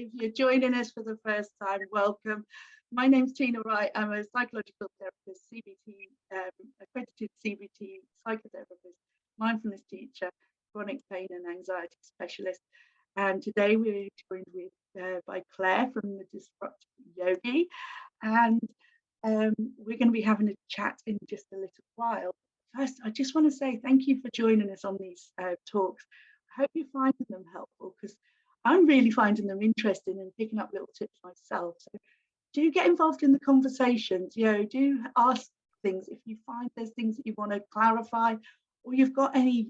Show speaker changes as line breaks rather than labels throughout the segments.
If you're joining us for the first time, welcome. My name's Tina Wright. I'm a psychological therapist, CBT, accredited CBT psychotherapist, mindfulness teacher, chronic pain and anxiety specialist. And today we're joined by Claire from the Disruptive Yogi. And we're going to be having a chat in just a little while. First, I just want to say thank you for joining us on these talks. I hope you're finding them helpful, because I'm really finding them interesting and picking up little tips myself. So do get involved in the conversations, do ask things if you find there's things that you want to clarify, or you've got any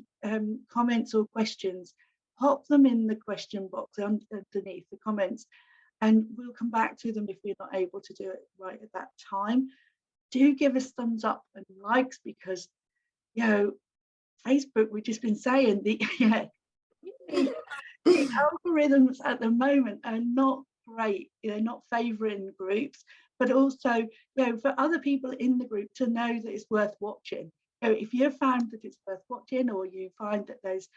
comments or questions, pop them in the question box underneath the comments, and we'll come back to them if we're not able to do it right at that time. Do give us thumbs up and likes, because Facebook, we've just been saying the algorithms at the moment are not great, not favouring groups, but also for other people in the group to know that it's worth watching. If you've found that it's worth watching, or you find that there's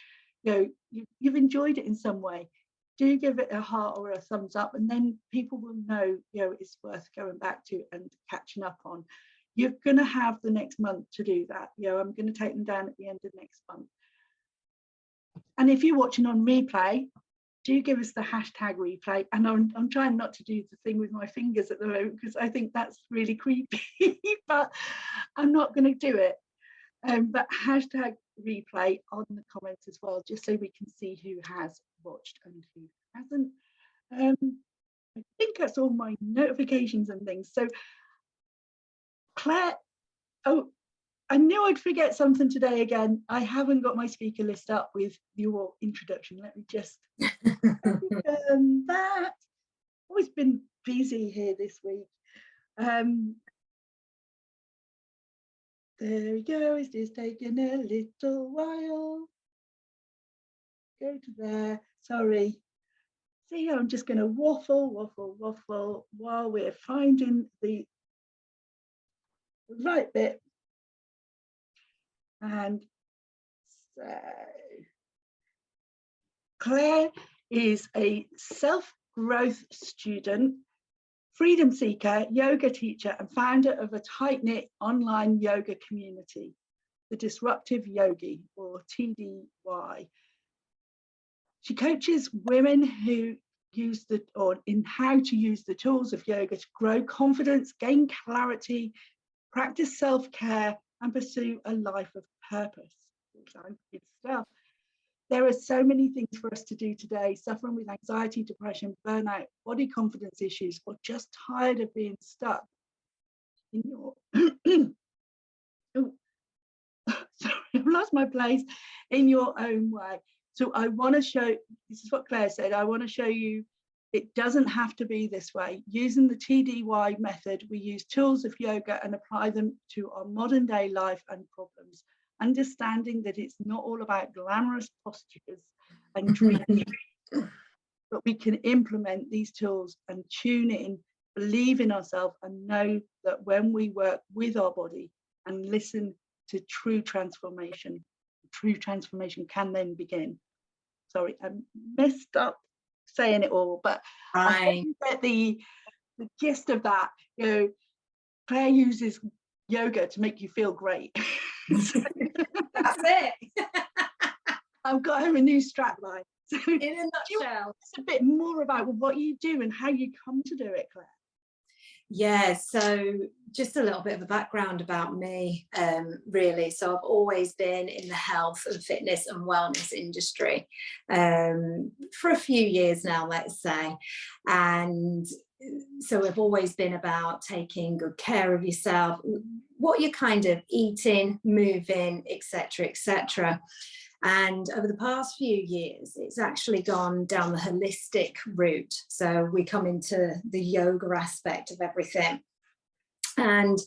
you've enjoyed it in some way, do give it a heart or a thumbs up, and then people will know it's worth going back to and catching up on. You're going to have the next month to do that. I'm going to take them down at the end of next month. And if you're watching on replay, do give us the hashtag replay. And I'm trying not to do the thing with my fingers at the moment, because I think that's really creepy, but I'm not going to do it. But hashtag replay on the comments as well, just so we can see who has watched and who hasn't. I think that's all my notifications and things. So Claire, I knew I'd forget something today again. I haven't got my speaker list up with your introduction. Let me just that. Always been busy here this week. There we go. It's just taking a little while. Go to there. Sorry. See, I'm just going to waffle while we're finding the right bit. And so Claire is a self-growth student, freedom seeker, yoga teacher, and founder of a tight-knit online yoga community, the Disruptive Yogi, or TDY. She coaches women who in how to use the tools of yoga to grow confidence, gain clarity, practice self-care, and pursue a life of purpose. Good stuff. There are so many things for us to do today: suffering with anxiety, depression, burnout, body confidence issues, or just tired of being stuck in your sorry, I've lost my place, in your own way. So I want to show, this is what Claire said, I want to show you it doesn't have to be this way. Using the TDY method, we use tools of yoga and apply them to our modern day life and problems, understanding that it's not all about glamorous postures and dreamy, but we can implement these tools and tune in, believe in ourselves, and know that when we work with our body and listen to true transformation can then begin. Sorry, I messed up saying it all, but I get the gist of that. Claire uses yoga to make you feel great. So,
that's it.
I've got her a new strapline. So
in a nutshell,
it's a bit more about what you do and how you come to do it, Claire.
Yeah, so just a little bit of a background about me, really. So I've always been in the health and fitness and wellness industry for a few years now, let's say. And so I've always been about taking good care of yourself, what you're kind of eating, moving, etc., etc. And over the past few years, it's actually gone down the holistic route. So we come into the yoga aspect of everything. And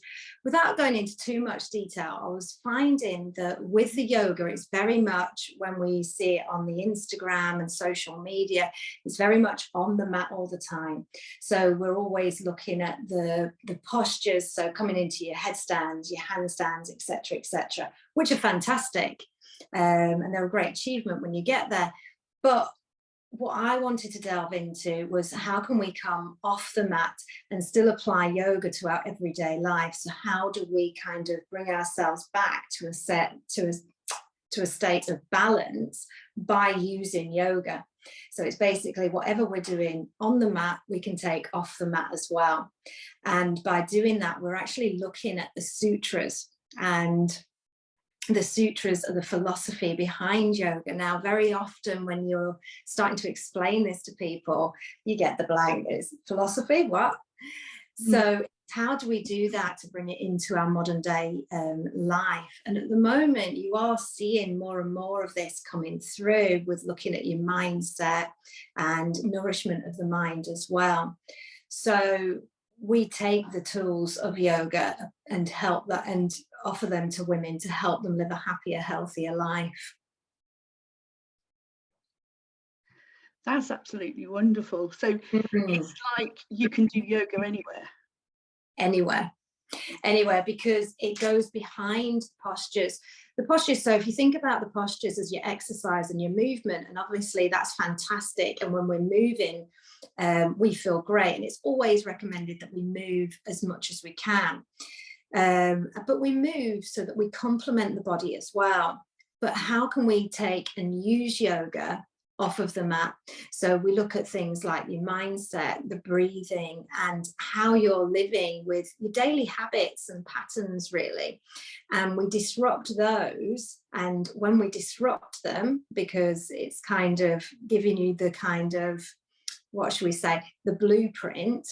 without going into too much detail, I was finding that with the yoga, it's very much, when we see it on the Instagram and social media, it's very much on the mat all the time. So we're always looking at the postures, so coming into your headstands, your handstands, etc., which are fantastic. And they're a great achievement when you get there. But what I wanted to delve into was, how can we come off the mat and still apply yoga to our everyday life? So how do we kind of bring ourselves back to a state of balance by using yoga? So it's basically whatever we're doing on the mat, we can take off the mat as well. And by doing that, we're actually looking at the sutras, and the sutras are the philosophy behind yoga. Now, very often when you're starting to explain this to people, you get the blank. It's philosophy, what? So how do we do that to bring it into our modern day life? And at the moment, you are seeing more and more of this coming through, with looking at your mindset and nourishment of the mind as well. So we take the tools of yoga and help that, and offer them to women to help them live a happier, healthier life.
That's absolutely wonderful. So it's like you can do yoga
Anywhere, because it goes behind postures. The postures, so if you think about the postures as your exercise and your movement, and obviously that's fantastic, and when we're moving, we feel great, and it's always recommended that we move as much as we can. But we move so that we complement the body as well. But how can we take and use yoga off of the mat? So we look at things like your mindset, the breathing, and how you're living with your daily habits and patterns, really. And we disrupt those. And when we disrupt them, because it's kind of giving you the kind of, what should we say, the blueprint,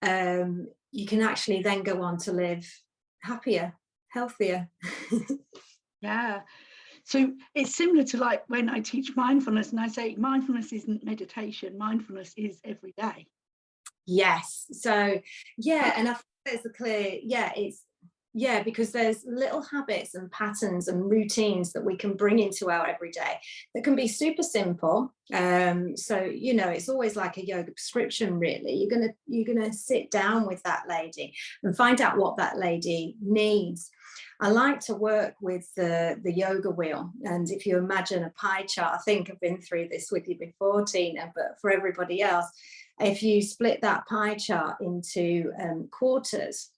you can actually then go on to live happier, healthier.
Yeah. So it's similar to like when I teach mindfulness, and I say mindfulness isn't meditation, mindfulness is every day.
Yes. So yeah, and I think there's a clear, because there's little habits and patterns and routines that we can bring into our everyday that can be super simple. So it's always like a yoga prescription, really. You're gonna sit down with that lady and find out what that lady needs. I like to work with the yoga wheel, and if you imagine a pie chart, I think I've been through this with you before, Tina, but for everybody else, if you split that pie chart into quarters,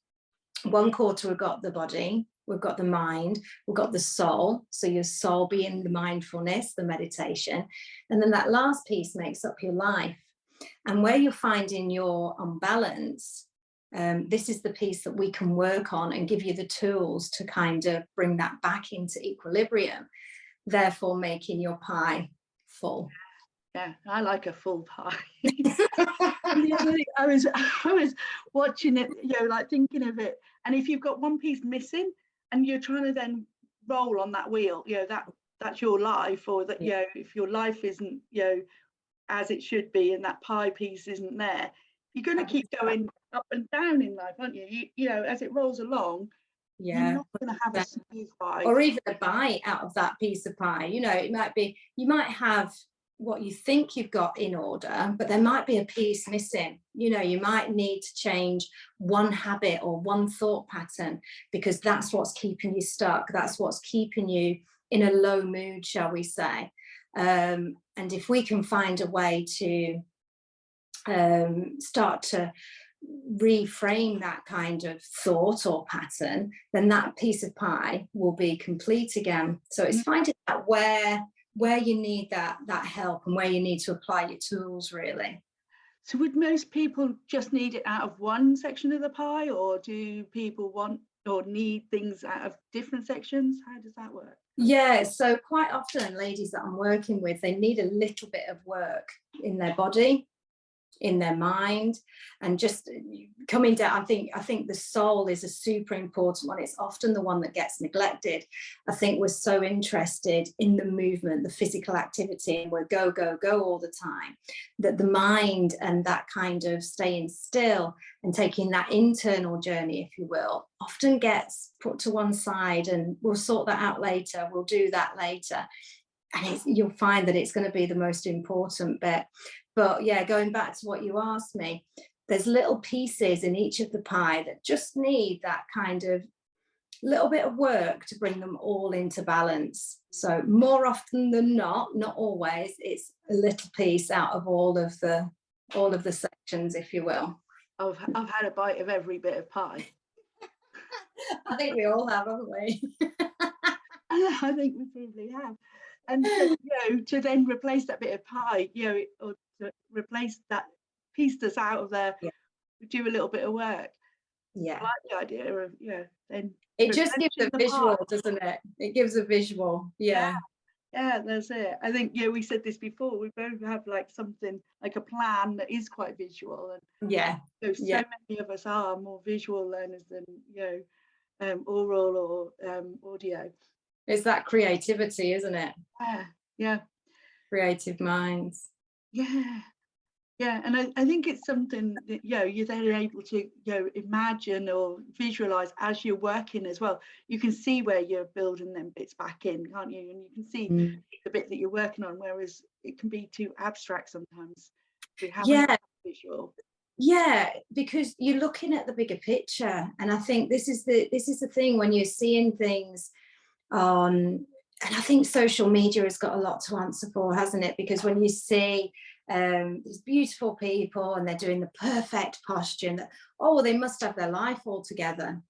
one quarter we've got the body, we've got the mind, we've got the soul, so your soul being the mindfulness, the meditation, and then that last piece makes up your life. And where you're finding your unbalance, this is the piece that we can work on and give you the tools to kind of bring that back into equilibrium, therefore making your pie full.
Yeah, I like a full pie. I was watching it, like thinking of it, and if you've got one piece missing and you're trying to then roll on that wheel, that's your life, or that if your life isn't as it should be and that pie piece isn't there, you're going to keep going up and down in life, aren't you? As it rolls along, you're not going to have a smooth pie,
or even a bite out of that piece of pie. It might be, you might have what you think you've got in order, but there might be a piece missing. You might need to change one habit or one thought pattern, because that's what's keeping you stuck. That's what's keeping you in a low mood, shall we say. And if we can find a way to start to reframe that kind of thought or pattern, then that piece of pie will be complete again. So it's finding out where you need that help and where you need to apply your tools, really.
So would most people just need it out of one section of the pie, or do people want or need things out of different sections? How does that work?
Yeah, so quite often ladies that I'm working with, they need a little bit of work in their body, in their mind, and just coming down. I think the soul is a super important one. It's often the one that gets neglected. I think we're so interested in the movement, the physical activity, and we're go all the time, that the mind and that kind of staying still and taking that internal journey, if you will, often gets put to one side, and we'll sort that out later, we'll do that later. And you'll find that it's going to be the most important bit. But yeah, going back to what you asked me, there's little pieces in each of the pie that just need that kind of little bit of work to bring them all into balance. So more often than not always, it's a little piece out of all of the sections, if you will.
I've had a bite of every bit of pie.
I think we all have, haven't we?
I think we probably have. And to then replace that bit of pie, or to replace that piece that's out of there, do a little bit of work.
Yeah.
I like the idea of, then
it just gives a visual,
pie.
doesn't it? It gives a visual. Yeah,
that's it. I think we said this before, we both have like something like a plan that is quite visual, and many of us are more visual learners than oral or audio.
It's that creativity, isn't it?
Yeah.
Creative minds.
Yeah, and I think it's something that you're then able to imagine or visualize as you're working as well. You can see where you're building them bits back in, can't you? And you can see the bit that you're working on, whereas it can be too abstract sometimes. We haven't visual.
Yeah, because you're looking at the bigger picture, and I think this is the thing when you're seeing things on, and I think social media has got a lot to answer for, hasn't it? Because when you see these beautiful people and they're doing the perfect posture, and they must have their life all together.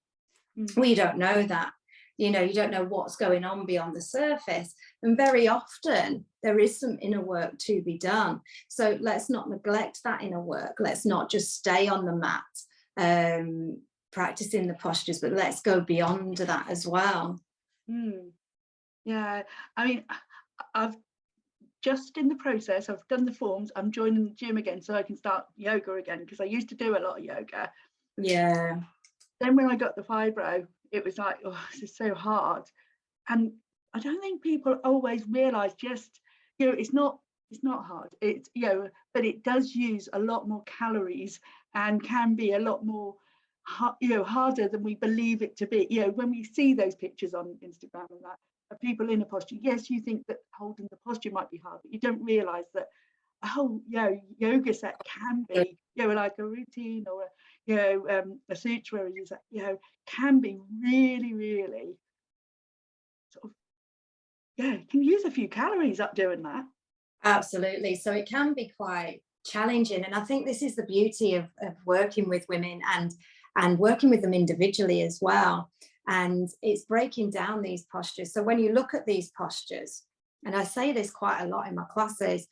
We don't know that. You don't know what's going on beyond the surface, and very often there is some inner work to be done. So let's not neglect that inner work. Let's not just stay on the mat practicing the postures, but let's go beyond that as well.
Yeah, I mean, I've just in the process, I've done the forms, I'm joining the gym again so I can start yoga again, because I used to do a lot of yoga.
Yeah.
Then when I got the fibro, it was like, this is so hard. And I don't think people always realize just, it's not hard. It's, but it does use a lot more calories and can be a lot more, harder than we believe it to be. When we see those pictures on Instagram and that, of people in a posture, yes, you think that holding the posture might be hard, but you don't realize that a whole yoga set can be like a routine or a sutra, can be really, really sort of can use a few calories up doing that.
Absolutely. So it can be quite challenging, and I think this is the beauty of working with women and working with them individually as well. And it's breaking down these postures. So when you look at these postures, and I say this quite a lot in my classes,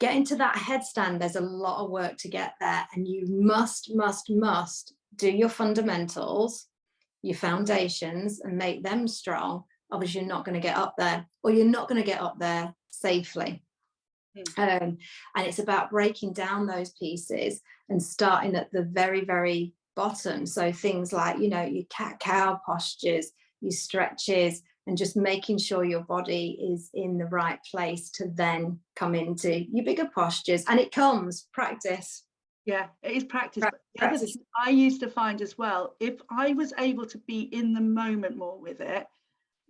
get into that headstand. There's a lot of work to get there, and you must do your fundamentals, your foundations, and make them strong. Obviously, you're not going to get up there, or you're not going to get up there safely. And it's about breaking down those pieces and starting at the very, very bottom. So things like, your cat-cow postures, your stretches, and just making sure your body is in the right place to then come into your bigger postures. And it comes practice.
Yeah, it is practice. But the other thing I used to find as well, if I was able to be in the moment more with it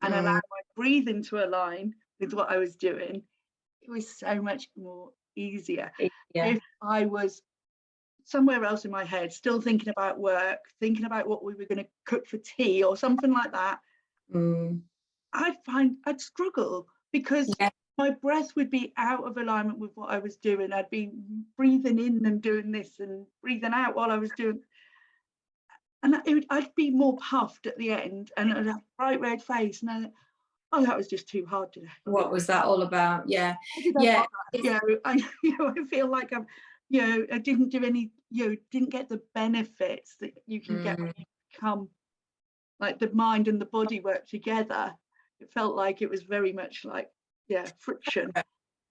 and allow my breathing to align with what I was doing, it was so much more easier. If I was somewhere else in my head, still thinking about work, thinking about what we were going to cook for tea or something like that, I'd struggle, because my breath would be out of alignment with what I was doing. I'd be breathing in and doing this and breathing out while I was doing, and I'd be more puffed at the end and I'd have a bright red face, and that was just too hard today.
What was that all about? I
feel like I didn't do any, didn't get the benefits that you can get when you become like the mind and the body work together. It felt like it was very much like friction.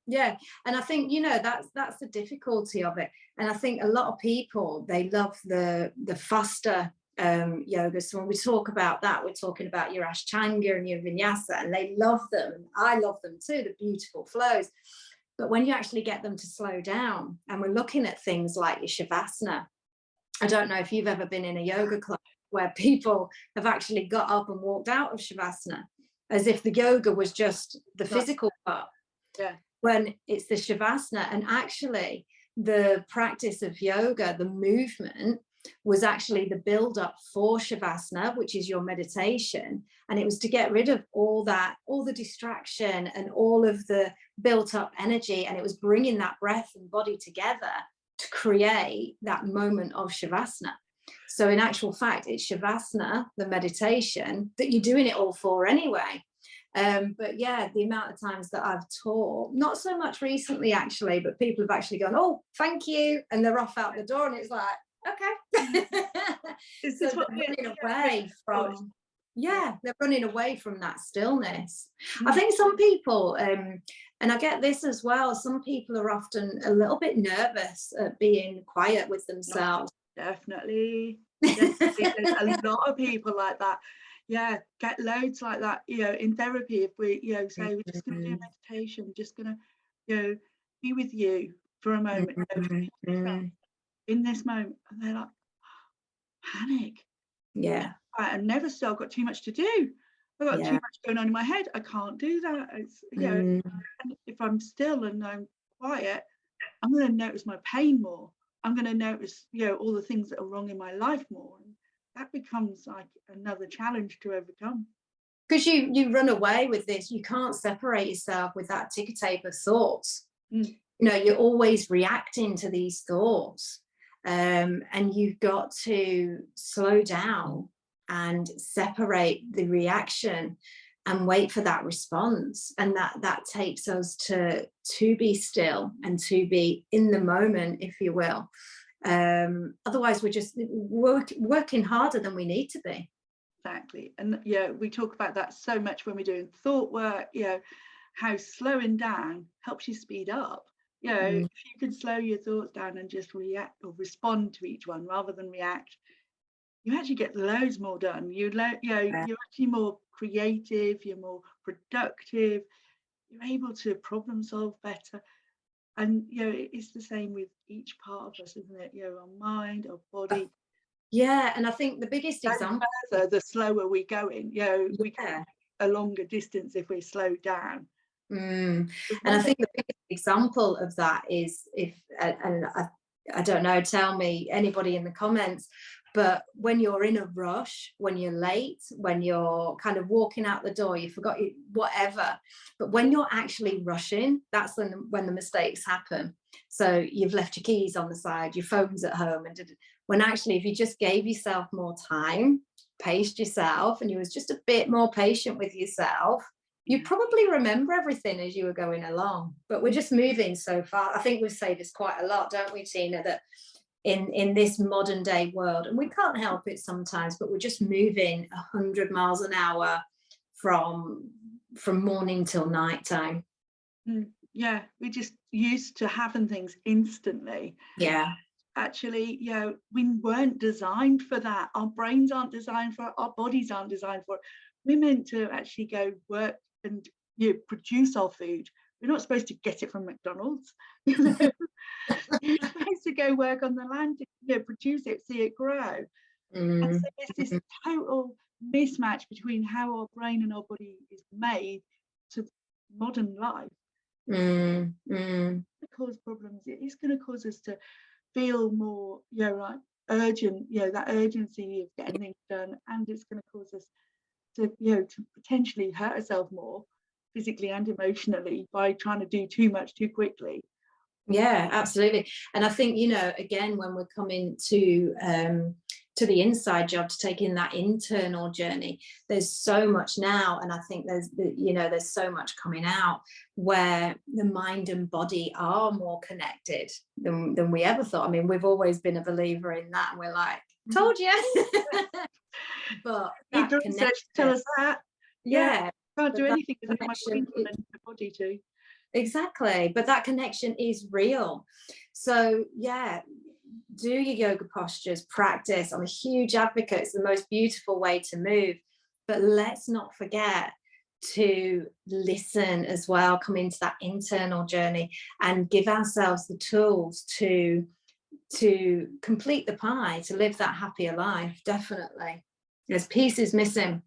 And I think that's the difficulty of it. And I think a lot of people, they love the faster yoga. So when we talk about that, we're talking about your ashtanga and your vinyasa, and they love them. I love them too, the beautiful flows. But when you actually get them to slow down, and we're looking at things like your shavasana, I don't know if you've ever been in a yoga club where people have actually got up and walked out of shavasana as if the yoga was just the physical part. When it's the shavasana, and actually the practice of yoga, the movement, was actually the build up for Shavasana, which is your meditation. And it was to get rid of all the distraction and all of the built up energy. And it was bringing that breath and body together to create that moment of Shavasana. So in actual fact, it's Shavasana, the meditation, that you're doing it all for anyway. But yeah, the amount of times that I've taught, not so much recently actually, but people have actually gone, oh, thank you, and they're off out the door, and it's like, okay.
Is
So
this what
they're running away from, yeah, they're running away from that stillness. I think some people, and I get this as well, some people are often a little bit nervous at being quiet with themselves.
Definitely. There's a lot of people like that. Yeah, get loads like that, in therapy. If we, say we're just going to do meditation, we're just going to, be with you for a moment, in this moment, and they're like, panic.
Yeah.
I've never still got too much to do. I've got too much going on in my head. I can't do that. It's, and if I'm still and I'm quiet, I'm going to notice my pain more. I'm going to notice, all the things that are wrong in my life more. And that becomes like another challenge to overcome.
Because you run away with this. You can't separate yourself with that ticker tape of thoughts. You're always reacting to these thoughts. And you've got to slow down and separate the reaction and wait for that response. And that takes us to be still and to be in the moment, if you will. Otherwise, we're just working harder than we need to be.
Exactly. And we talk about that so much when we're doing thought work, how slowing down helps you speed up. If you could slow your thoughts down and just react or respond to each one rather than react, you actually get loads more done. You're actually more creative, you're more productive, you're able to problem solve better. And it's the same with each part of us, isn't it? Our mind, our body.
Yeah, and I think the biggest example,
the slower we're going, we can a longer distance if we slow down.
And I think the biggest example of that is I don't know, tell me, anybody in the comments, but when you're in a rush, when you're late, when you're kind of walking out the door, you forgot whatever, but when you're actually rushing, that's when the mistakes happen. So you've left your keys on the side, your phone's at home, and when actually if you just gave yourself more time, paced yourself, and you was just a bit more patient with yourself, you'd probably remember everything as you were going along. But we're just moving so far. I think we say this quite a lot, don't we, Tina, that in this modern day world, and we can't help it sometimes, but we're just moving 100 miles an hour from morning till night time.
Yeah, we're just used to having things instantly.
Yeah.
Actually, we weren't designed for that. Our brains aren't designed for it. Our bodies aren't designed for it. We're meant to actually go work and produce our food. We're not supposed to get it from McDonald's. You're supposed to go work on the land to produce it, see it grow. And so there's this total mismatch between how our brain and our body is made to modern life. It cause problems. It is going to cause us to feel more, like urgent, that urgency of getting things done, and it's going to cause us to potentially hurt ourselves more physically and emotionally by trying to do too much too quickly.
Yeah, absolutely. And I think, again, when we're coming to the inside job, to taking that internal journey, there's so much now, and I think there's so much coming out where the mind and body are more connected than we ever thought. I mean, we've always been a believer in that, and we're like, told you. But that
research tell us that. Can't do anything without my brain and my body too.
Exactly, but that connection is real. So do your yoga postures, practice. I'm a huge advocate. It's the most beautiful way to move, but let's not forget to listen as well, come into that internal journey and give ourselves the tools to complete the pie, to live that happier life. Definitely, there's pieces missing.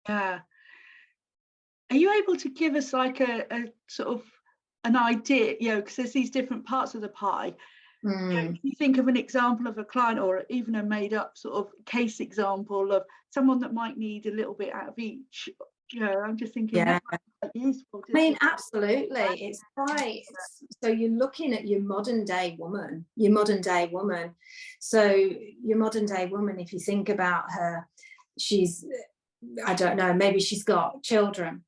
Yeah. Are you able to give us like a sort of an idea, because there's these different parts of the pie,
Mm.
If you think of an example of a client, or even a made up sort of case example of someone that might need a little bit out of each, I'm just thinking
Yeah.
that might be quite useful.
I mean, absolutely. It's quite, so you're looking at your modern day woman. So your modern day woman, if you think about her, she's, I don't know, maybe she's got children.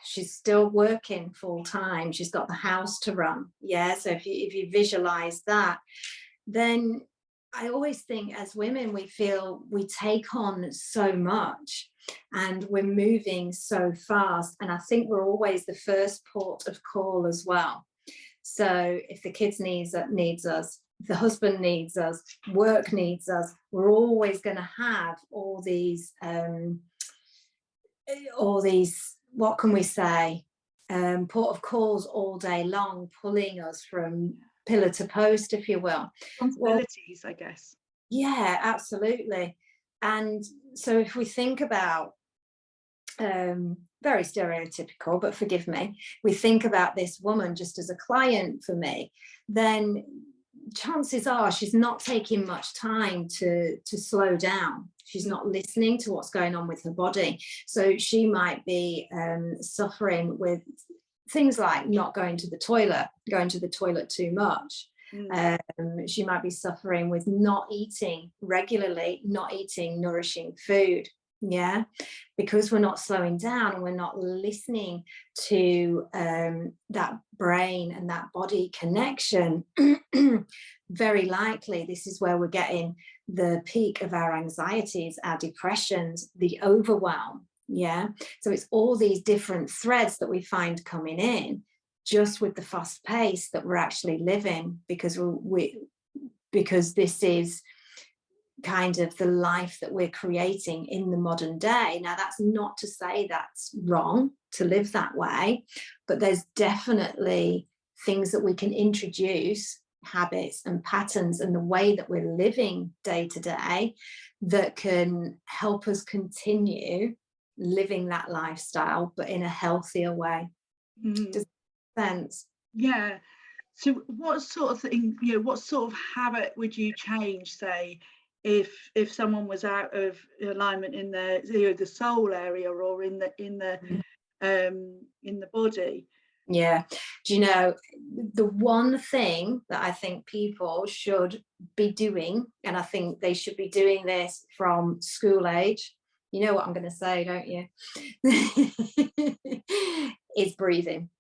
She's still working full time. She's got the house to run. Yeah. So if you visualize that, then I always think as women, we feel we take on so much and we're moving so fast. And I think we're always the first port of call as well. So if the kids needs us, if the husband needs us, work needs us, we're always going to have all these, what can we say, port of calls all day long, pulling us from pillar to post, if you will.
Responsibilities, I guess.
Yeah, absolutely. And so if we think about, very stereotypical, but forgive me, we think about this woman just as a client for me, then chances are she's not taking much time to slow down. She's not listening to what's going on with her body. So she might be suffering with things like not going to the toilet too much. She might be suffering with not eating regularly, not eating nourishing food. Yeah, because we're not slowing down and we're not listening to that brain and that body connection. Very likely this is where we're getting the peak of our anxieties, our depressions, the overwhelm. Yeah, so it's all these different threads that we find coming in just with the fast pace that we're actually living, because because this is kind of the life that we're creating in the modern day. Now, that's not to say that's wrong to live that way, but there's definitely things that we can introduce, habits and patterns, and the way that we're living day to day that can help us continue living that lifestyle, but in a healthier way. Does that make sense?
Yeah. So what sort of thing, what sort of habit would you change, say, if someone was out of alignment in the soul area, or in the body?
Yeah. Do you know, the one thing that I think people should be doing, and I think they should be doing this from school age, you know what I'm going to say, don't you? Is breathing.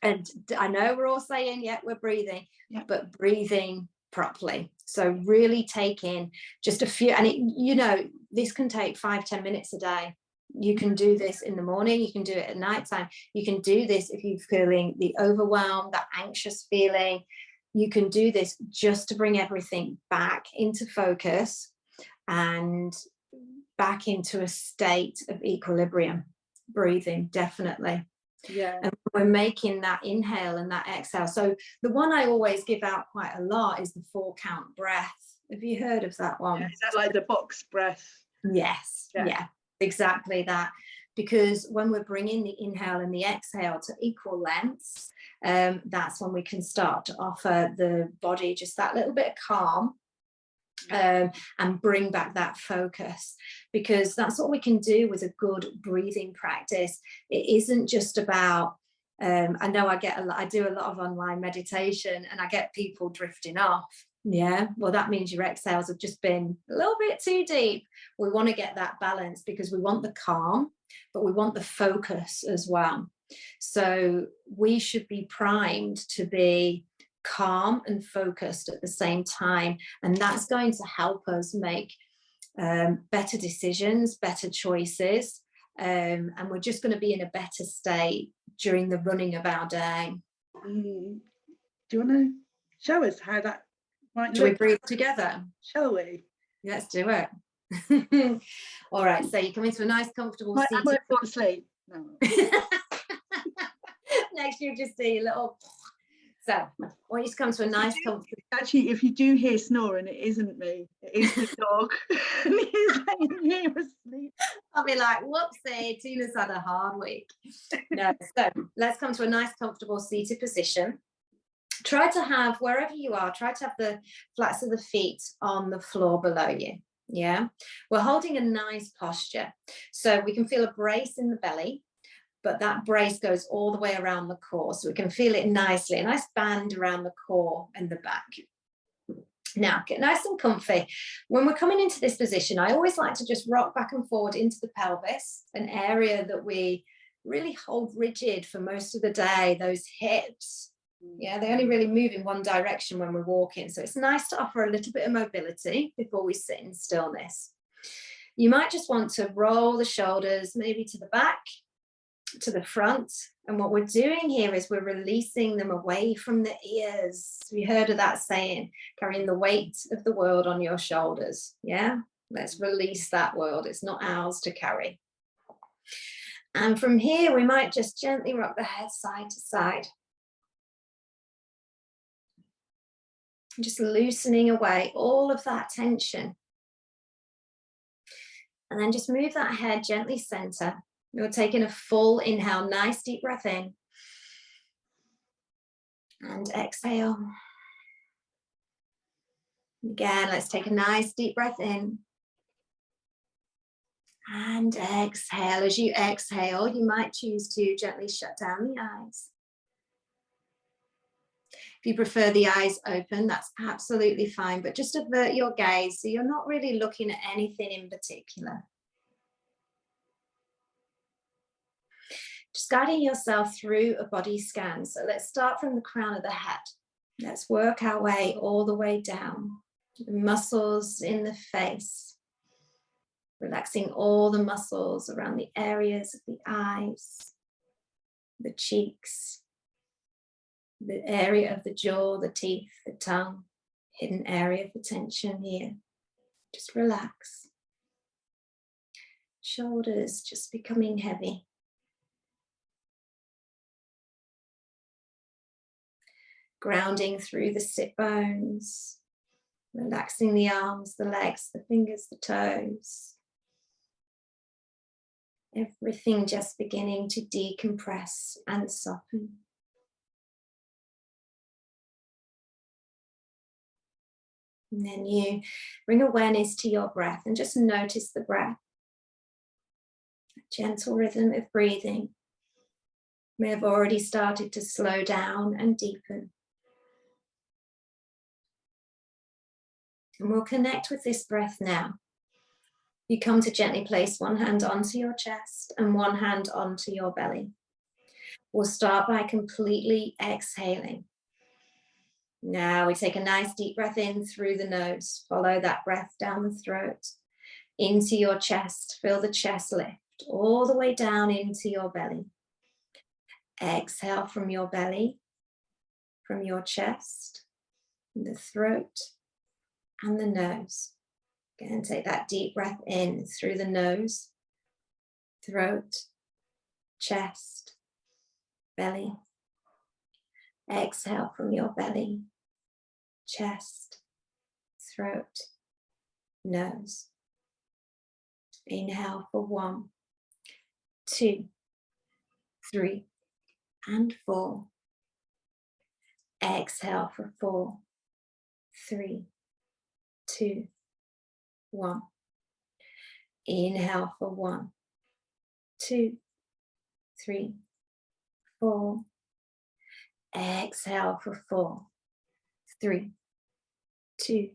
And I know we're all saying, yeah, we're breathing, but breathing properly. So really take in just a few, and this can take 5-10 minutes a day. You can do this in the morning, you can do it at night time, you can do this if you're feeling the overwhelm, that anxious feeling. You can do this just to bring everything back into focus and back into a state of equilibrium. Breathing, definitely.
Yeah.
And we're making that inhale and that exhale. So the one I always give out quite a lot is the 4-count breath. Have you heard of that one?
Yeah, is that like the box breath?
Yes. Yeah, exactly that. Because when we're bringing the inhale and the exhale to equal lengths, that's when we can start to offer the body just that little bit of calm. And bring back that focus, because that's what we can do with a good breathing practice. It isn't just about, I know I do a lot of online meditation and I get people drifting off. Yeah, well, that means your exhales have just been a little bit too deep. We want to get that balance, because we want the calm, but we want the focus as well. So we should be primed to be calm and focused at the same time, and that's going to help us make better decisions, better choices, and we're just going to be in a better state during the running of our day.
Do you want to show us how that might
Shall
look?
we breathe together?
Shall we?
Let's do it. All right, so you come into a nice comfortable seat.
I might fall asleep. No.
Next you just do your little. So I want you to come to a nice comfortable.
Actually, if you do hear snoring, it isn't me, it is the dog. And he's laying here asleep.
I'll be like, whoopsie, Tina's had a hard week. No, so let's come to a nice comfortable seated position. Try to have, wherever you are, try to have the flats of the feet on the floor below you. Yeah, we're holding a nice posture. So we can feel a brace in the belly, but that brace goes all the way around the core. So we can feel it nicely, a nice band around the core and the back. Now, get nice and comfy. When we're coming into this position, I always like to just rock back and forward into the pelvis, an area that we really hold rigid for most of the day, those hips. Yeah, they only really move in one direction when we're walking. So it's nice to offer a little bit of mobility before we sit in stillness. You might just want to roll the shoulders maybe to the back, to the front. And what we're doing here is we're releasing them away from the ears. We heard of that saying, carrying the weight of the world on your shoulders. Yeah, let's release that world. It's not ours to carry. And from here, we might just gently rock the head side to side. Just loosening away all of that tension. And then just move that head gently center. You're taking a full inhale, nice deep breath in. And exhale. Again, let's take a nice deep breath in. And exhale. As you exhale, you might choose to gently shut down the eyes. If you prefer the eyes open, that's absolutely fine, but just avert your gaze so you're not really looking at anything in particular. Just guiding yourself through a body scan. So let's start from the crown of the head. Let's work our way all the way down. The muscles in the face. Relaxing all the muscles around the areas of the eyes, the cheeks, the area of the jaw, the teeth, the tongue, hidden area for tension here. Just relax. Shoulders just becoming heavy. Grounding through the sit bones, relaxing the arms, the legs, the fingers, the toes. Everything just beginning to decompress and soften. And then you bring awareness to your breath and just notice the breath. A gentle rhythm of breathing may have already started to slow down and deepen. And we'll connect with this breath now. You come to gently place one hand onto your chest and one hand onto your belly. We'll start by completely exhaling. Now we take a nice deep breath in through the nose. Follow that breath down the throat, into your chest. Feel the chest lift all the way down into your belly. Exhale from your belly, from your chest, the throat, and the nose. Again, take that deep breath in through the nose, throat, chest, belly. Exhale from your belly, chest, throat, nose. Inhale for 1, 2, 3, and 4. Exhale for 4, 3, 2, 1. Inhale for 1, 2, 3, 4. Exhale for 4, 3, 2,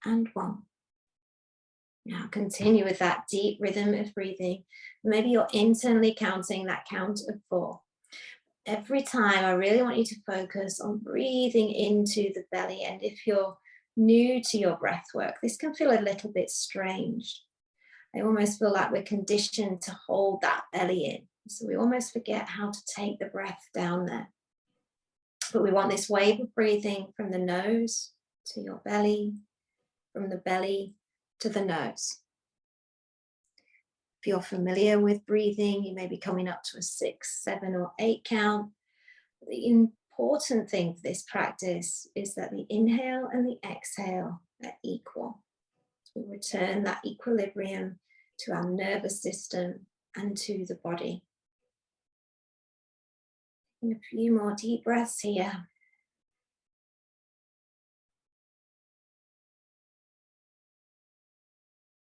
and 1. Now continue with that deep rhythm of breathing. Maybe you're internally counting that count of 4. Every time, I really want you to focus on breathing into the belly. And if you're new to your breath work, this can feel a little bit strange. I almost feel like we're conditioned to hold that belly in. So we almost forget how to take the breath down there. But we want this wave of breathing from the nose to your belly, from the belly to the nose. If you're familiar with breathing, you may be coming up to a 6, 7, or 8 count. The important thing for this practice is that the inhale and the exhale are equal. We return that equilibrium to our nervous system and to the body. And a few more deep breaths here.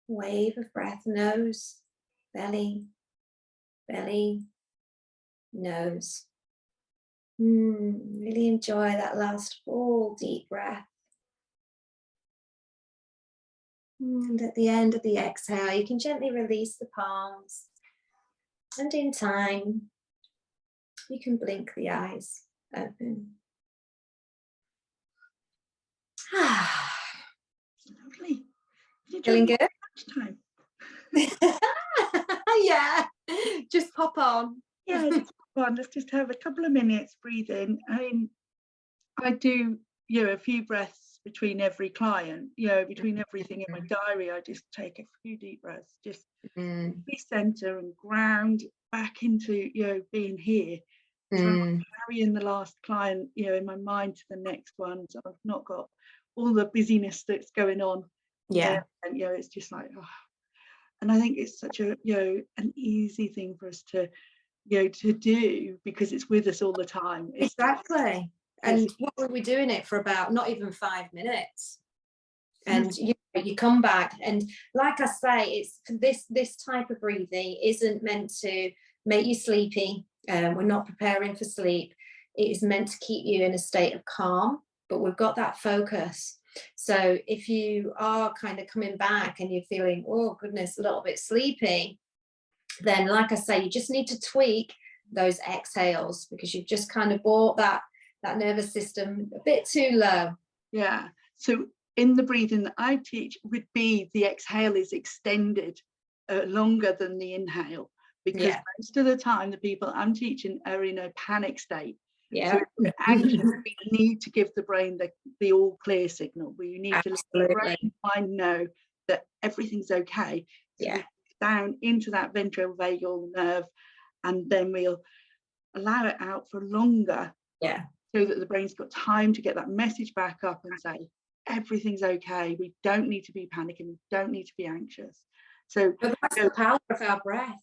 Wave of breath, nose, belly, belly, nose. Really enjoy that last full deep breath. And at the end of the exhale, you can gently release the palms. And in time, you can blink the eyes open.
Lovely.
Feeling good?
Time.
Yeah, just pop on.
Yeah, just pop on. Let's just have a couple of minutes, breathe in. I mean, I do, a few breaths between every client, between everything in my diary. I just take a few deep breaths, just recenter and ground back into, being here. Try not to carry in the last client, in my mind to the next one. So I've not got all the busyness that's going on.
Yeah.
And, it's just like, oh. And I think it's such a, an easy thing for us to, to do because it's with us all the time.
Exactly. And what were we doing it for about not even 5 minutes? And you come back, and like I say, it's this type of breathing isn't meant to make you sleepy. We're not preparing for sleep. It is meant to keep you in a state of calm, but we've got that focus. So if you are kind of coming back and you're feeling, oh goodness, a little bit sleepy, then like I say, you just need to tweak those exhales because you've just kind of brought that nervous system a bit too low.
Yeah. So in the breathing that I teach would be the exhale is extended longer than the inhale, because most of the time the people I'm teaching are in a panic state.
Yeah.
So if we're anxious, we need to give the brain the all clear signal. We need to let the brain mind know that everything's okay. So we down into that ventrovagal nerve, and then we'll allow it out for longer.
Yeah.
So that the brain's got time to get that message back up and say, everything's okay. We don't need to be panicking. We don't need to be anxious. So
but that's the power of our breath.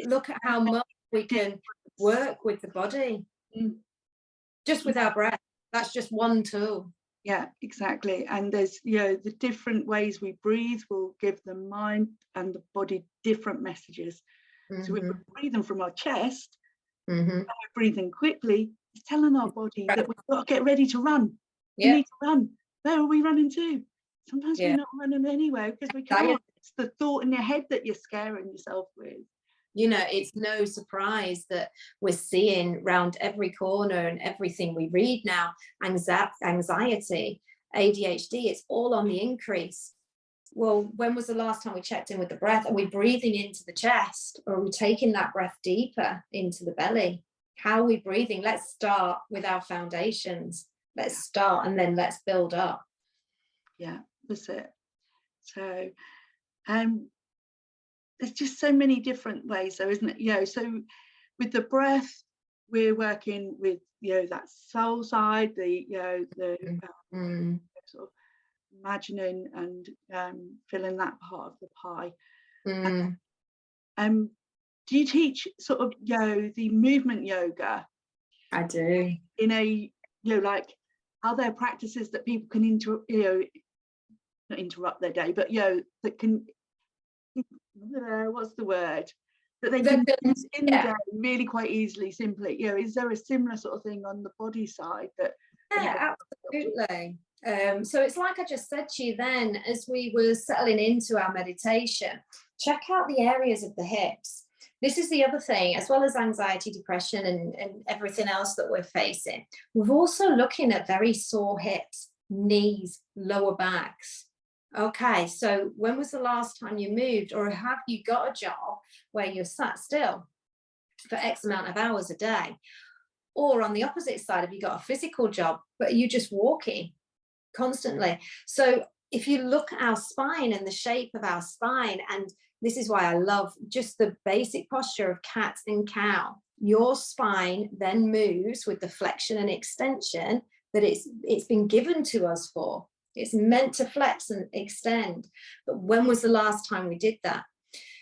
Look at how much we can work with the body. Just with our breath. That's just one tool.
Yeah, exactly. And there's, the different ways we breathe will give the mind and the body different messages. So if we're breathing from our chest, and we're breathing quickly, it's telling our body that we've got to get ready to run. We need to run. Where are we running to? Sometimes we're not running anywhere because we can't. It's the thought in your head that you're scaring yourself with.
It's no surprise that we're seeing round every corner and everything we read now, anxiety, ADHD, it's all on the increase. Well, when was the last time we checked in with the breath? Are we breathing into the chest, or are we taking that breath deeper into the belly? How are we breathing? Let's start with our foundations. Let's start and then let's build up.
Yeah, that's it. So, there's just so many different ways though, isn't it? So with the breath, we're working with, that soul side, the sort of imagining and filling that part of the pie. Do you teach sort of, the movement yoga?
I do.
In a, like, are there practices that people can not interrupt their day, but, that can, what's the word, that they can use in the day really quite easily, simply? Is there a similar sort of thing on the body side that?
Absolutely. So it's like I just said to you then, as we were settling into our meditation, check out the areas of the hips. This is the other thing, as well as anxiety, depression, and everything else that we're facing. We're also looking at very sore hips, knees, lower backs. Okay, so when was the last time you moved, or have you got a job where you're sat still for X amount of hours a day? Or on the opposite side, have you got a physical job, but are you just walking constantly? So if you look at our spine and the shape of our spine, and this is why I love just the basic posture of cat and cow, your spine then moves with the flexion and extension that it's been given to us for. It's meant to flex and extend. But when was the last time we did that?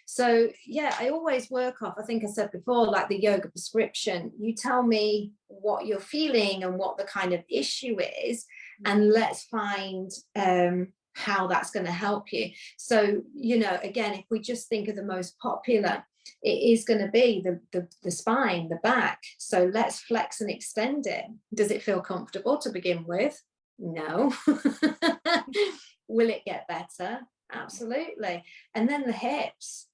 So yeah, I always work off, I think I said before, like the yoga prescription. You tell me what you're feeling and what the kind of issue is, and let's find how that's going to help you. So, you know, again, if we just think of the most popular, it is going to be the spine, the back. So let's flex and extend it. Does it feel comfortable to begin with? No. Will it get better? Absolutely. And then the hips.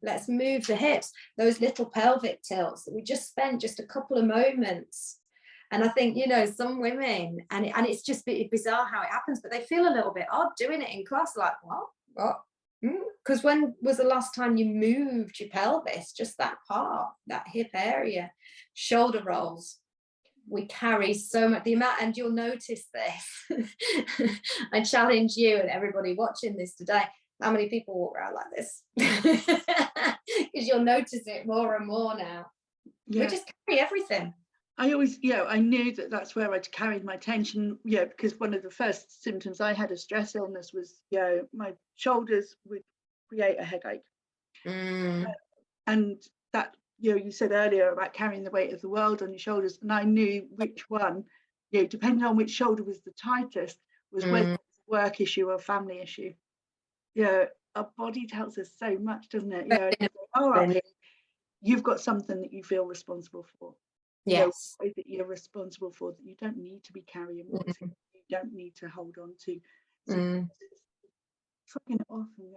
Let's move the hips, those little pelvic tilts that we just spent just a couple of moments. And I think, you know, some women, and it's just bizarre how it happens, but they feel a little bit odd doing it in class, like, what? Because when was the last time you moved your pelvis, just that part, that hip area? Shoulder rolls. We carry so much, the amount, and you'll notice this. I challenge you and everybody watching this today, how many people walk around like this? Because you'll notice it more and more now. Yeah. We just carry everything.
I always, you know, I knew that that's where I'd carried my tension, you know, because one of the first symptoms I had of stress illness was, you know, my shoulders would create a headache. And that, you know, you said earlier about carrying the weight of the world on your shoulders, and I knew which one, you know, depending on which shoulder was the tightest, was whether it was a work issue or a family issue. You know, our body tells us so much, doesn't it? You know, all right, you've got something that you feel responsible for.
Yes.
You know, that you're responsible for, that you don't need to be carrying what's in, you don't need to hold on to. So fucking it off and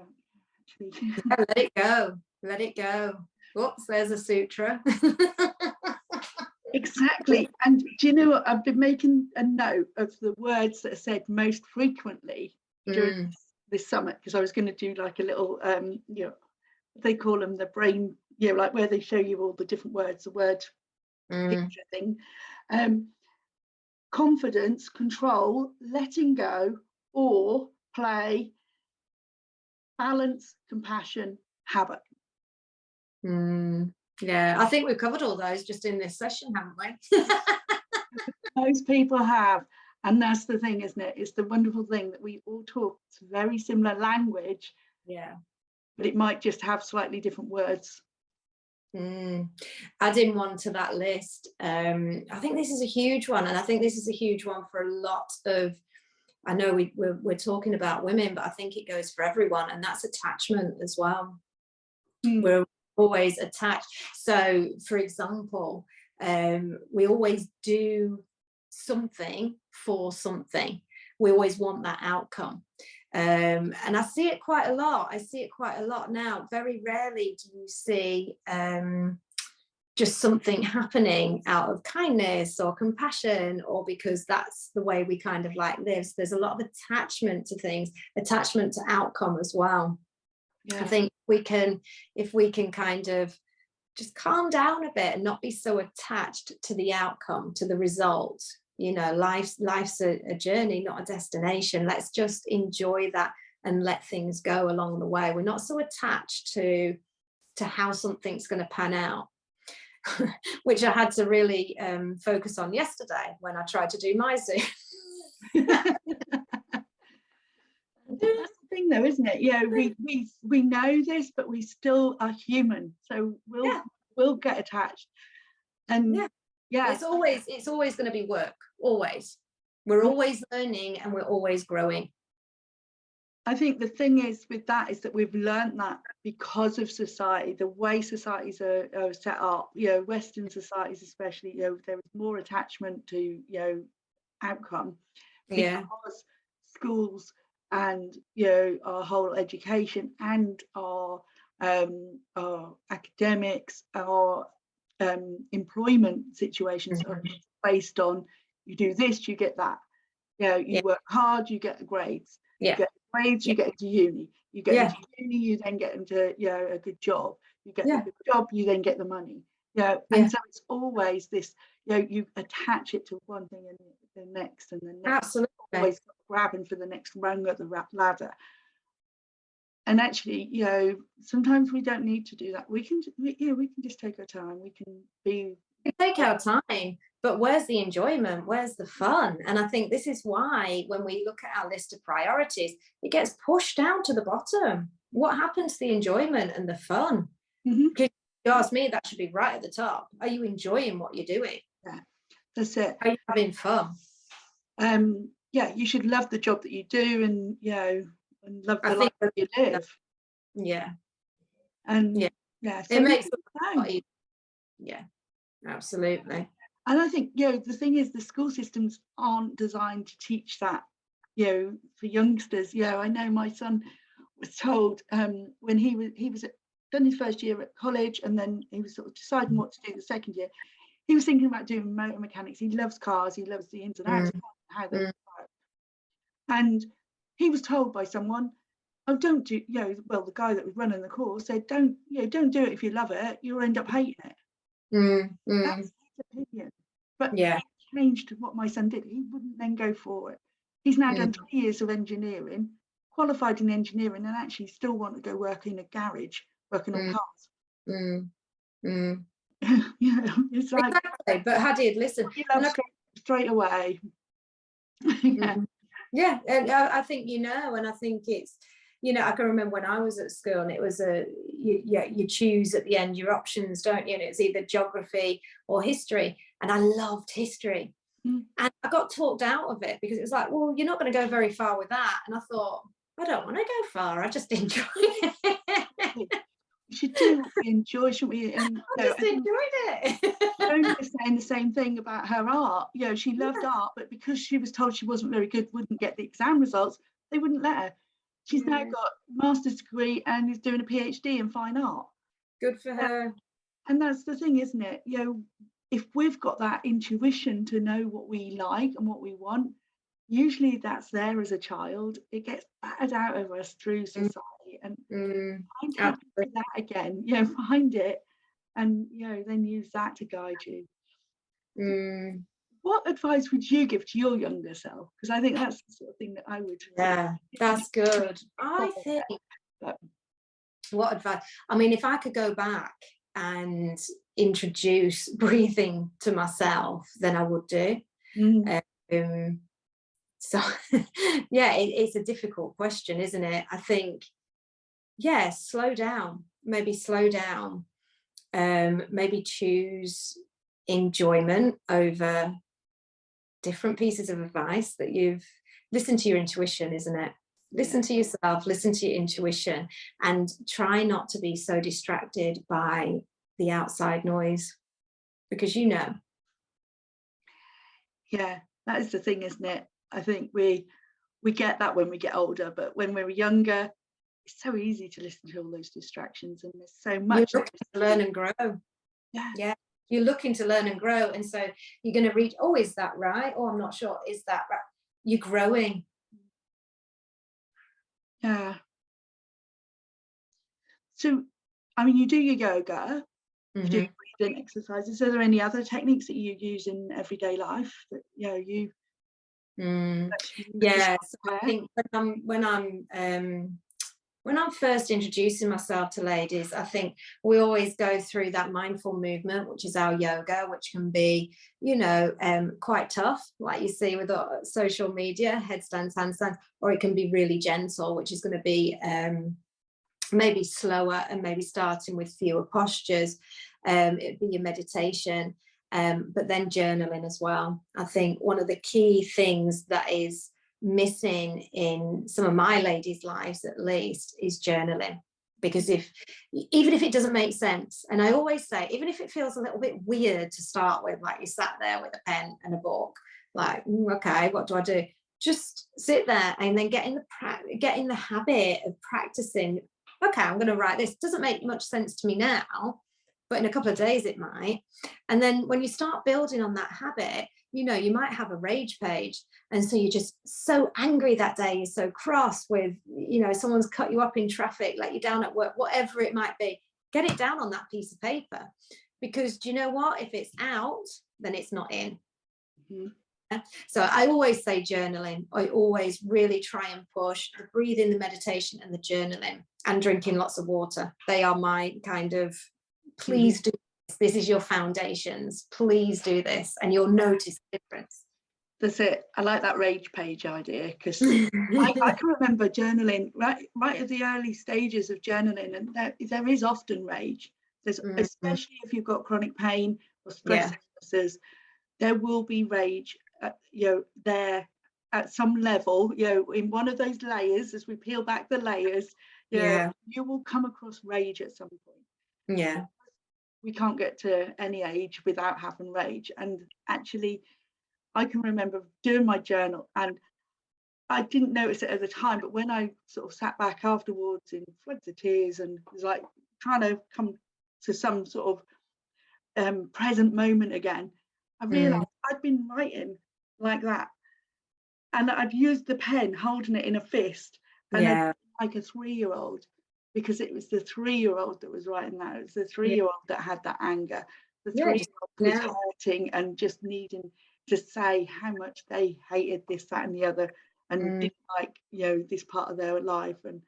actually.
Yeah, let it go. Let it go. Whoops, there's a sutra.
Exactly. And do you know what? I've been making a note of the words that are said most frequently during this summit, because I was going to do like a little, you know, they call them the brain, you know, like where they show you all the different words, the word picture thing. Confidence, control, letting go, awe, play, balance, compassion, habit.
Yeah, I think we've covered all those just in this session, haven't we?
Most people have, and that's the thing, isn't it? It's the wonderful thing that we all talk very similar language, but it might just have slightly different words.
Adding one to that list, I think this is a huge one, and I think this is a huge one for a lot of, I know we're talking about women, but I think it goes for everyone, and that's attachment as well. We're always attached. So for example, we always do something for something. We always want that outcome. And I see it quite a lot. I see it quite a lot now. Very rarely do you see just something happening out of kindness or compassion, or because that's the way we kind of like live. So there's a lot of attachment to things, attachment to outcome as well. I think if we can kind of just calm down a bit and not be so attached to the outcome, to the result. You know, life's a journey, not a destination. Let's just enjoy that and let things go along the way. We're not so attached to how something's going to pan out, which I had to really focus on yesterday when I tried to do my Zoom.
That's the thing though, isn't it? Yeah, we know this, but we still are human, so we'll get attached. And it's always going to be work. Always. We're always learning and we're always growing. I think the thing is with that is that we've learned that because of society, the way societies are set up, you know, Western societies especially, you know, there is more attachment to, you know, outcome, because schools and, you know, our whole education and our academics, our employment situations are based on, you do this, you get that. You know, you work hard, you get the grades. You get grades, you get into uni. You get into uni, you then get into, you know, a good job. You get a good job, you then get the money. You know, and so it's always this, you know, you attach it to one thing and the next and the next.
Absolutely.
Always grabbing for the next rung of the ladder. And actually, you know, sometimes we don't need to do that. We can just take our time. We can
take our time, but where's the enjoyment? Where's the fun? And I think this is why when we look at our list of priorities, it gets pushed down to the bottom. What happened to the enjoyment and the fun? Because you ask me, that should be right at the top. Are you enjoying what you're doing?
Yeah, that's it.
Are you having fun?
yeah, you should love the job that you do, and and love
I
the life
think
that you live.
yeah,
And
yeah,
yeah,
it
so
makes it a lot
no.
easier. Yeah, absolutely.
And I think, the thing is, the school systems aren't designed to teach that, for youngsters. I know my son was told, when he was done his first year at college, and then he was sort of deciding what to do the second year. He was thinking about doing motor mechanics. He loves cars. He loves the ins and outs
Mm,
of how they
mm,
work. And he was told by someone, "Oh, don't do." Well, the guy that was running the course said, "Don't do it if you love it. You'll end up hating it."
mm.
That's his opinion. But
Yeah.
it changed what my son did. He wouldn't then go for it. He's now
Mm,
done 3 years of engineering, qualified in engineering, and actually still want to go work in a garage, working on
mm,
cars.
mm, mm.
It's like,
Exactly. But had he listened,
you
and
love
I,
straight away. Yeah.
mm, yeah, and I think and I think it's I can remember when I was at school, and it was you choose at the end your options, don't you? And it's either geography or history, and I loved history.
Mm.
And I got talked out of it because it was like, well, you're not going to go very far with that. And I thought, I don't want to go far. I just enjoy it.
We should do what we enjoy, shouldn't we? And
I just
I think
enjoyed
Tony
it.
was saying the same thing about her art. She loved art, but because she was told she wasn't very good, wouldn't get the exam results, they wouldn't let her. She's now
Yeah,
got a master's degree and is doing a PhD in fine art.
good for her.
And that's the thing, isn't it? If we've got that intuition to know what we like and what we want, usually that's there as a child. It gets battered out of us through
Mm,
society, and
mm,
find happiness
absolutely.
in that again. Find it, and then use that to guide you.
Mm,
What advice would you give to your younger self? Because I think that's the sort of thing that I would
yeah, that's good. I
follow.
think
But
what advice? I mean, if I could go back and introduce breathing to myself, then I would do.
mm,
Um, so, yeah, it's a difficult question, isn't it? I think, yeah, slow down, maybe slow down, maybe choose enjoyment over different pieces of advice that you've listened to your intuition, isn't it?
yeah,
Listen to yourself, listen to your intuition, and try not to be so distracted by the outside noise, because
yeah, that is the thing, isn't it? I think we get that when we get older, but when we're younger, it's so easy to listen to all those distractions, and there's so
you're
much that
looking to learn and grow.
yeah,
Yeah, you're looking to learn and grow, and so you're going to reach, oh, is that right? Oh, I'm not sure, is that right? You're growing.
yeah. So, I mean, you do your yoga, you do
Mm-hmm.
breathing exercises. Are there any other techniques that you use in everyday life that you actually use to
Yeah, so I
self-care?
think when I'm first introducing myself to ladies, I think we always go through that mindful movement, which is our yoga, which can be, quite tough, like you see with social media, headstands, handstands, or it can be really gentle, which is going to be maybe slower and maybe starting with fewer postures. It'd be your meditation, but then journaling as well. I think one of the key things that is missing in some of my ladies' lives, at least, is journaling. Because even if it doesn't make sense, and I always say, even if it feels a little bit weird to start with, like you sat there with a pen and a book, like, okay, what do I do? Just sit there and then get in the habit of practicing. Okay, I'm going to write this. Doesn't make much sense to me now, but in a couple of days it might. And then when you start building on that habit, you might have a rage page, and so you're just so angry that day, you're so cross with someone's cut you up in traffic, let you down at work, whatever it might be. Get it down on that piece of paper, because do you know what, if it's out, then it's not in.
Mm-hmm.
So I always say journaling. I always really try and push the breathing, the meditation, and the journaling, and drinking lots of water. They are my kind of, please do this. This is your foundations. Please do this, and you'll notice the difference.
That's it. I like that rage page idea, because I can remember journaling right at the early stages of journaling, and there is often rage. There's especially if you've got chronic pain or stress illnesses, there will be rage, there, at some level, you know, in one of those layers, as we peel back the layers, you know, you will come across rage at some point.
Yeah.
We can't get to any age without having rage. And actually, I can remember doing my journal, and I didn't notice it at the time, but when I sort of sat back afterwards in floods of tears and was like trying to come to some sort of present moment again, I realized I'd been writing like that. And I'd used the pen, holding it in a fist, and I'd like a 3-year-old, because it was the 3-year-old that was writing that. It was the 3-year-old that had that anger. The 3-year-old was hurting and just needing to say how much they hated this, that, and the other, and didn't like, you know, this part of their life, and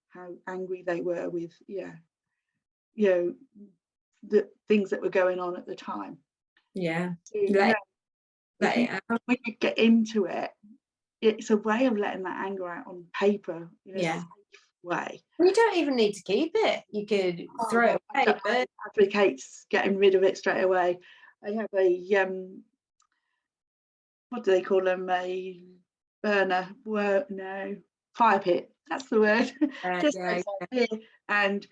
how angry they were with, you know, the things that were going on at the time. So, when you get into it, it's a way of letting that anger out on paper in a safe way.
Well, you don't even need to keep it. You could throw it away.
I advocate getting rid of it straight away. I have a what do they call them? A burner? No, fire pit. That's the word. Just here, and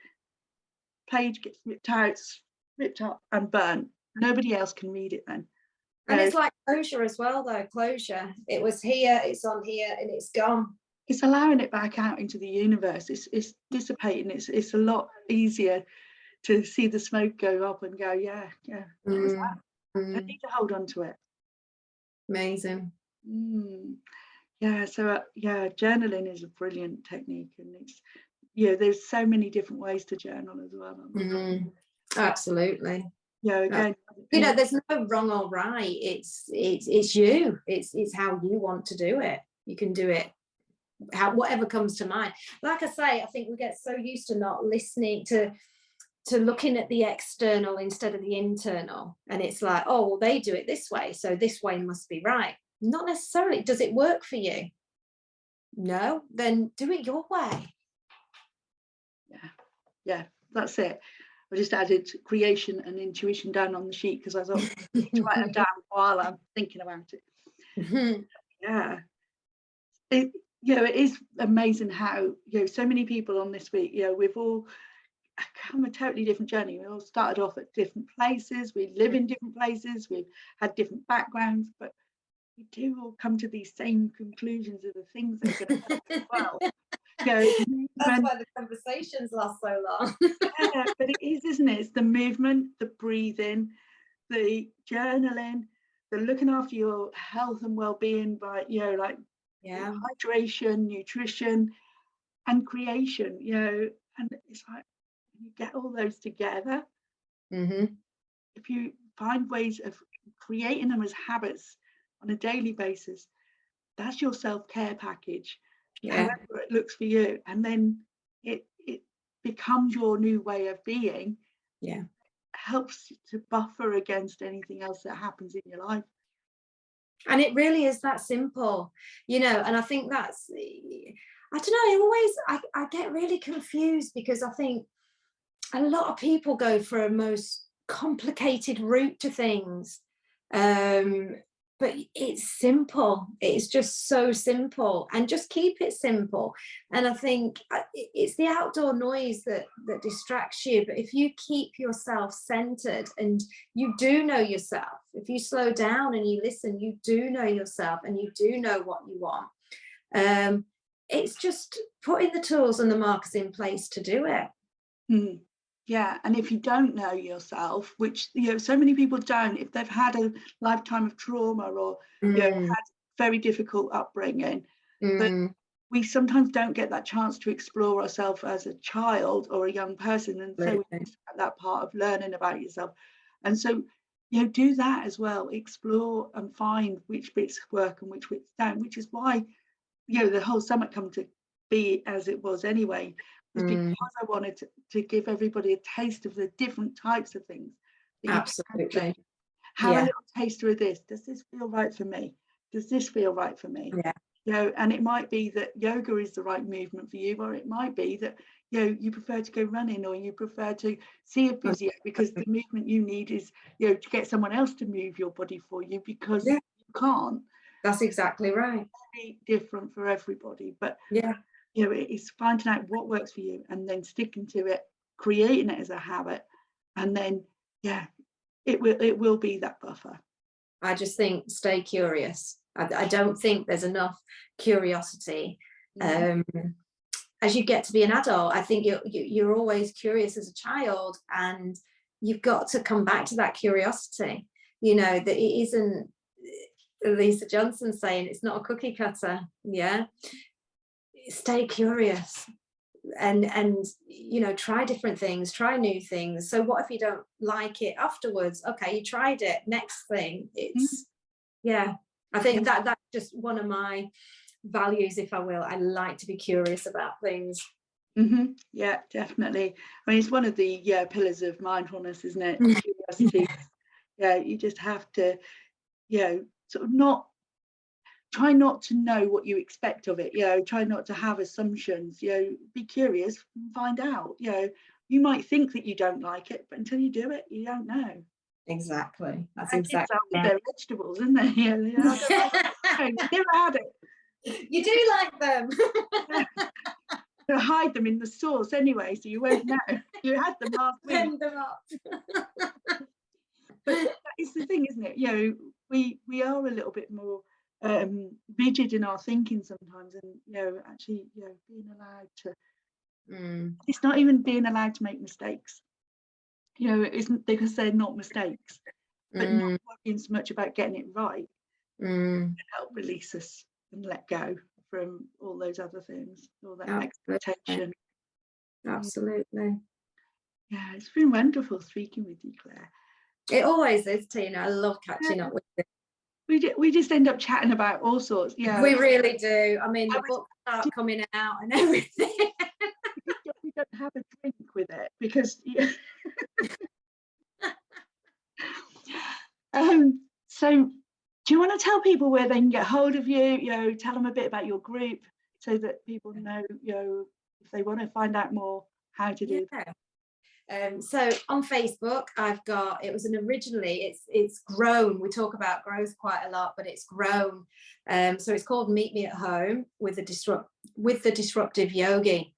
page gets ripped up and burnt. Nobody else can read it then.
And it's like closure as well, though. Closure. It was here, it's on here, and it's gone.
It's allowing it back out into the universe. It's dissipating. It's a lot easier to see the smoke go up and go, I need to hold on to it.
Amazing.
Yeah, so journaling is a brilliant technique, and it's, you know, there's so many different ways to journal as well.
Absolutely.
Yeah, again,
you know, there's no wrong or right. It's you. It's how you want to do it. You can do it whatever comes to mind. Like I say, I think we get so used to not listening to looking at the external instead of the internal, and it's like, oh, well, they do it this way, so this way must be right. Not necessarily. Does it work for you? No, then do it your way.
Yeah, that's it. I just added creation and intuition down on the sheet, because I thought I need to write them down while I'm thinking about it. It is amazing how, you know, so many people on this week, you know, we've all come a totally different journey. We all started off at different places, we live in different places, we've had different backgrounds, but we do all come to these same conclusions of the things that are going to help as well.
That's why the conversations last so long.
But it is, isn't it? It's the movement, the breathing, the journaling, the looking after your health and well-being by, you know, like hydration, nutrition, and creation, you know. And it's like, you get all those together. If you find ways of creating them as habits on a daily basis, that's your self-care package. However it looks for you, and then it becomes your new way of being. Helps to buffer against anything else that happens in your life.
And it really is that simple, you know. And I think that's, I don't know, I get really confused, because I think a lot of people go for a most complicated route to things, but it's simple. It's just so simple, and just keep it simple. And I think it's the outdoor noise that distracts you. But if you keep yourself centered and you do know yourself, if you slow down and you listen, you do know yourself and you do know what you want. It's just putting the tools and the markers in place to do it.
Yeah, and if you don't know yourself, which, you know, so many people don't, if they've had a lifetime of trauma, or you know, had very difficult upbringing, but we sometimes don't get that chance to explore ourselves as a child or a young person, and so we miss that part of learning about yourself. And so, you know, do that as well. Explore and find which bits work and which bits don't, which is why, you know, the whole summit come to be as it was anyway. Was because I wanted to give everybody a taste of the different types of things.
Absolutely.
Have a little taster of this. Does this feel right for me? Does this feel right for me? You know, and it might be that yoga is the right movement for you, or it might be that, you know, you prefer to go running, or you prefer to see a physio, because the movement you need is, you know, to get someone else to move your body for you, because you can't.
That's exactly right.
Very different for everybody, but
Yeah.
it's finding out what works for you and then sticking to it, creating it as a habit, and then it will be that buffer.
I just think stay curious. I don't think there's enough curiosity. As you get to be an adult, I think you're always curious as a child, and you've got to come back to that curiosity. That it isn't Lisa Johnson saying it's not a cookie cutter. Yeah, stay curious and try different things, try new things. So what if you don't like it afterwards? Okay, you tried it, next thing. It's I think that's just one of my values, if I will. I like to be curious about things.
Yeah, definitely. I mean, it's one of the pillars of mindfulness, isn't it? Curiosity. You just have to sort of try not to know what you expect of it. Try not to have assumptions. Be curious and find out. You might think that you don't like it, but until you do it, you don't know.
Exactly. That's
And
exactly
with their vegetables, isn't they? You never had it.
You do like them.
To hide them in the sauce anyway, so you won't know. You had them last week.
Send them up.
But that is the thing, isn't it? We are a little bit more rigid in our thinking sometimes, and actually being allowed to it's not even being allowed to make mistakes. It isn't because they're not mistakes, but not worrying so much about getting it right can help release us and let go from all those other things, all that expectation.
Absolutely.
Yeah, it's been wonderful speaking with you, Claire.
It always is, Tina. I love catching up with you.
We just end up chatting about all sorts. Yeah,
we really do. I mean, the books start coming out and everything.
We don't have a drink with it because so do you want to tell people where they can get hold of you? Tell them a bit about your group so that people know, if they want to find out more, how to do that.
So on Facebook, I've got, it was originally, it's grown. We talk about growth quite a lot, but it's grown. So it's called Meet Me at Home with the Disruptive Yogi.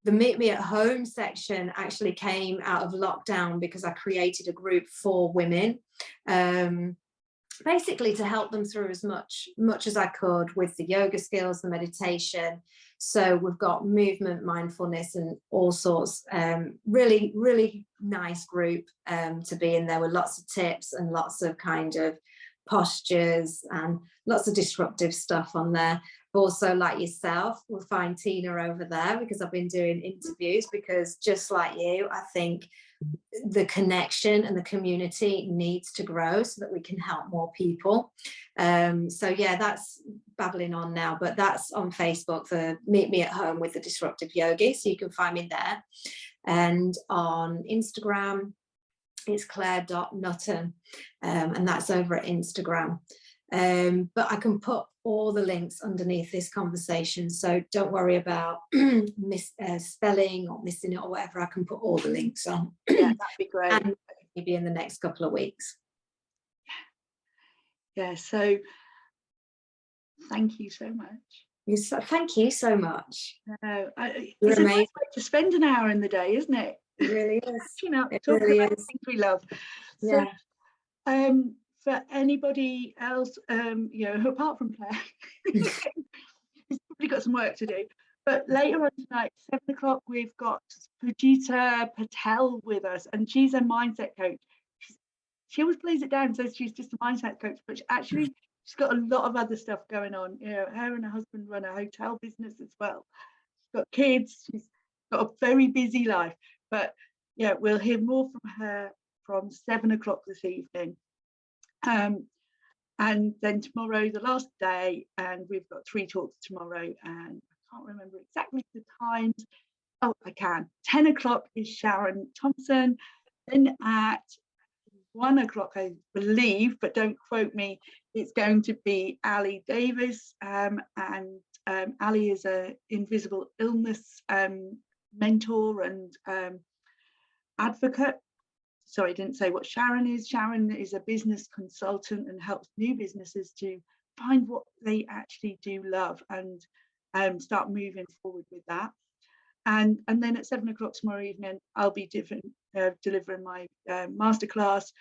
The Meet Me at Home section actually came out of lockdown because I created a group for women, basically to help them through as much as I could with the yoga skills, the meditation. So we've got movement, mindfulness, and all sorts. Really, really nice group to be in there with lots of tips and lots of kind of postures and lots of disruptive stuff on there. Also, like yourself, we'll find Tina over there because I've been doing interviews, because just like you, I think the connection and the community needs to grow so that we can help more people. So yeah, that's babbling on now, but that's on Facebook for Meet Me at Home with the Disruptive Yogi, so you can find me there. And on Instagram, it's claire.nutton, and that's over at Instagram. But I can put all the links underneath this conversation, so don't worry about spelling or missing it or whatever. I can put all the links on.
Yeah, that'd be great.
And maybe in the next couple of weeks.
Yeah, so thank you so much.
Thank you so much.
It's a nice way to spend an hour in the day, isn't it?
It really is.
Talk about things we love. So,
yeah.
For anybody else, who apart from Claire, he's probably got some work to do. But later on tonight, 7 o'clock, we've got Pujita Patel with us, and she's a mindset coach. She always plays it down, says she's just a mindset coach, but actually she's got a lot of other stuff going on. Her and her husband run a hotel business as well. She's got kids. She's got a very busy life. But yeah, we'll hear more from her from 7 o'clock this evening. And then tomorrow, the last day, and we've got 3 talks tomorrow, and I can't remember exactly the times. Oh, I can. 10 o'clock is Sharon Thompson. Then at 1 o'clock, I believe, but don't quote me, it's going to be Ali Davis. And Ali is an invisible illness mentor and advocate. Sorry, I didn't say what Sharon is. Sharon is a business consultant and helps new businesses to find what they actually do love and start moving forward with that. And then at 7 o'clock tomorrow evening, I'll be delivering my masterclass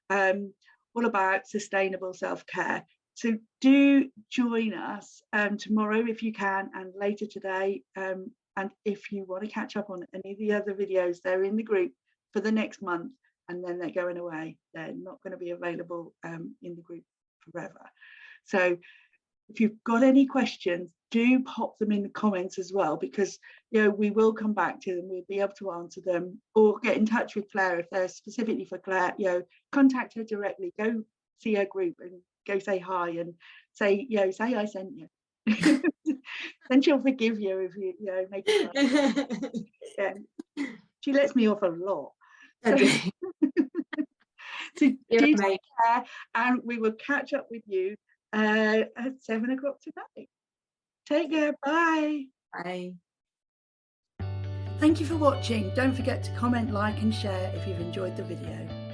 all about sustainable self-care. So do join us tomorrow if you can, and later today. And if you want to catch up on any of the other videos, they're in the group for the next month, and then they're going away. They're not going to be available in the group forever. So if you've got any questions, do pop them in the comments as well, because we will come back to them. We'll be able to answer them, or get in touch with Claire if they're specifically for Claire. Contact her directly. Go see her group and go say hi and say say I sent you. Then she'll forgive you if you make it. Yeah. She lets me off a lot. So do take care, and we will catch up with you at 7 o'clock tonight. Take care. Bye.
Bye.
Thank you for watching. Don't forget to comment, like and share if you've enjoyed the video.